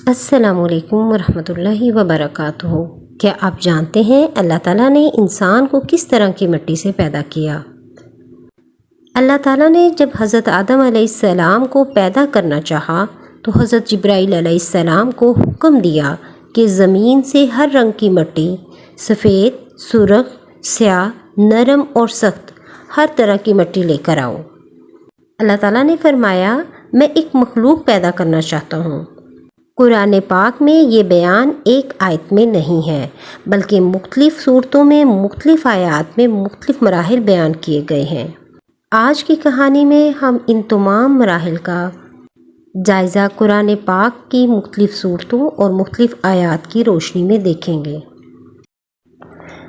السلام علیکم ورحمۃ اللہ وبرکاتہ۔ کیا آپ جانتے ہیں اللہ تعالیٰ نے انسان کو کس طرح کی مٹی سے پیدا کیا؟ اللہ تعالیٰ نے جب حضرت آدم علیہ السلام کو پیدا کرنا چاہا تو حضرت جبرائیل علیہ السلام کو حکم دیا کہ زمین سے ہر رنگ کی مٹی، سفید، سرخ، سیاہ، نرم اور سخت، ہر طرح کی مٹی لے کر آؤ۔ اللہ تعالیٰ نے فرمایا، میں ایک مخلوق پیدا کرنا چاہتا ہوں۔ قرآن پاک میں یہ بیان ایک آیت میں نہیں ہے، بلکہ مختلف صورتوں میں مختلف آیات میں مختلف مراحل بیان کیے گئے ہیں۔ آج کی کہانی میں ہم ان تمام مراحل کا جائزہ قرآن پاک کی مختلف صورتوں اور مختلف آیات کی روشنی میں دیکھیں گے۔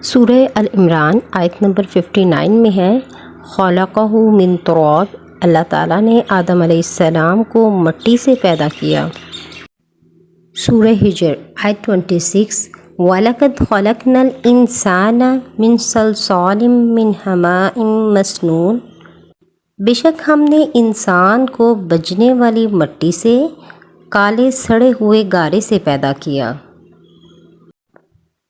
سورہ ال-عمران آیت نمبر 59 میں ہے، خلقہ من تراب، اللہ تعالیٰ نے آدم علیہ السلام کو مٹی سے پیدا کیا۔ سورہ ہجر آیت 26، وَلَقَدْ خَلَقْنَا الْإِنسَانَ مِنْ صَلْصَالٍ مِّنْ حَمَاءٍ مَسْنُونٍ، بے شک ہم نے انسان کو بجنے والی مٹی سے، کالے سڑے ہوئے گارے سے پیدا کیا۔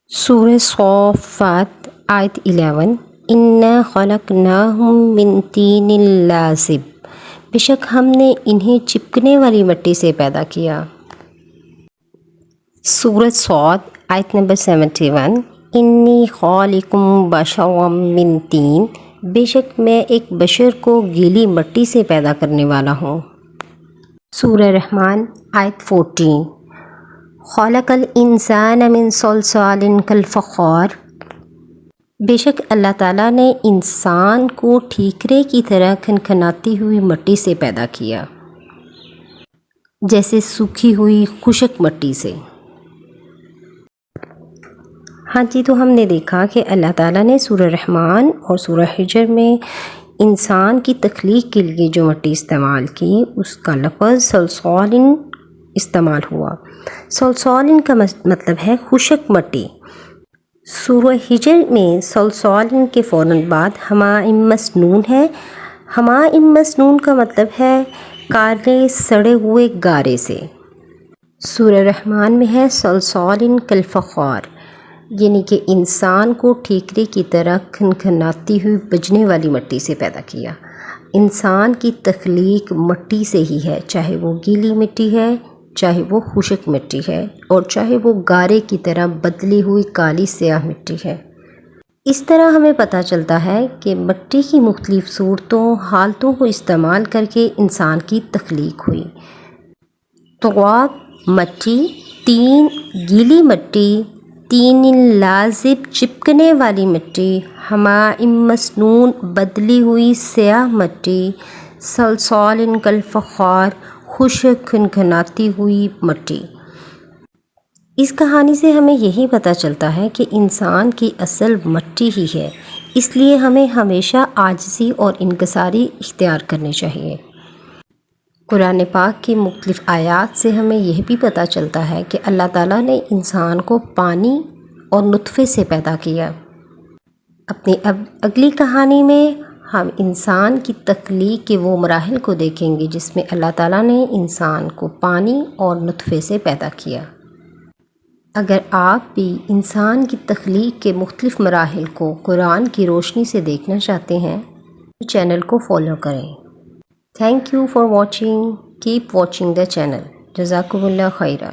سورہ صافات آیت 11، إِنَّا خَلَقْنَاهُم مِّن طِينٍ لَازِبٍ، بے شک ہم نے انہیں چپکنے والی مٹی سے پیدا کیا۔ سورۃ صاد آیت نمبر 71، انی خالق بشرا من طین، بے شک میں ایک بشر کو گیلی مٹی سے پیدا کرنے والا ہوں۔ سورہ رحمان آیت 14، خلق الانسان من صلصال کالفخار، بے شک اللہ تعالیٰ نے انسان کو ٹھیکرے کی طرح کھنکھناتی ہوئی مٹی سے پیدا کیا، جیسے سوکھی ہوئی خشک مٹی سے۔ ہاں جی، تو ہم نے دیکھا کہ اللہ تعالیٰ نے سورہ رحمان اور سورہ ہجر میں انسان کی تخلیق کے لیے جو مٹی استعمال کی، اس کا لفظ صلصال استعمال ہوا۔ صلصال کا مطلب ہے خشک مٹی۔ سورہ ہجر میں صلصال کے فوراً بعد حماء مسنون ہے۔ حماء مسنون کا مطلب ہے کالے سڑے ہوئے گارے سے۔ سورہ رحمان میں ہے صلصال کالفخار، یعنی کہ انسان کو ٹھیکرے کی طرح کھنکھناتی ہوئی بجنے والی مٹی سے پیدا کیا۔ انسان کی تخلیق مٹی سے ہی ہے، چاہے وہ گیلی مٹی ہے، چاہے وہ خشک مٹی ہے، اور چاہے وہ گارے کی طرح بدلی ہوئی کالی سیاہ مٹی ہے۔ اس طرح ہمیں پتہ چلتا ہے کہ مٹی کی مختلف صورتوں، حالتوں کو استعمال کر کے انسان کی تخلیق ہوئی۔ تراب مٹی، طین گیلی مٹی، طین لازب چپکنے والی مٹی، حماء مسنون بدلی ہوئی سیاہ مٹی، صلصال کالفخار خشک کھنکھناتی ہوئی مٹی۔ اس کہانی سے ہمیں یہی پتہ چلتا ہے کہ انسان کی اصل مٹی ہی ہے، اس لیے ہمیں ہمیشہ عاجزی اور انکساری اختیار کرنی چاہیے۔ قرآن پاک کی مختلف آیات سے ہمیں یہ بھی پتہ چلتا ہے کہ اللہ تعالیٰ نے انسان کو پانی اور نطفے سے پیدا کیا۔ اپنی اگلی کہانی میں ہم انسان کی تخلیق کے وہ مراحل کو دیکھیں گے جس میں اللہ تعالیٰ نے انسان کو پانی اور نطفے سے پیدا کیا۔ اگر آپ بھی انسان کی تخلیق کے مختلف مراحل کو قرآن کی روشنی سے دیکھنا چاہتے ہیں تو چینل کو فالو کریں۔ Thank you for watching. Keep watching the channel. جزاکم اللہ خیرہ۔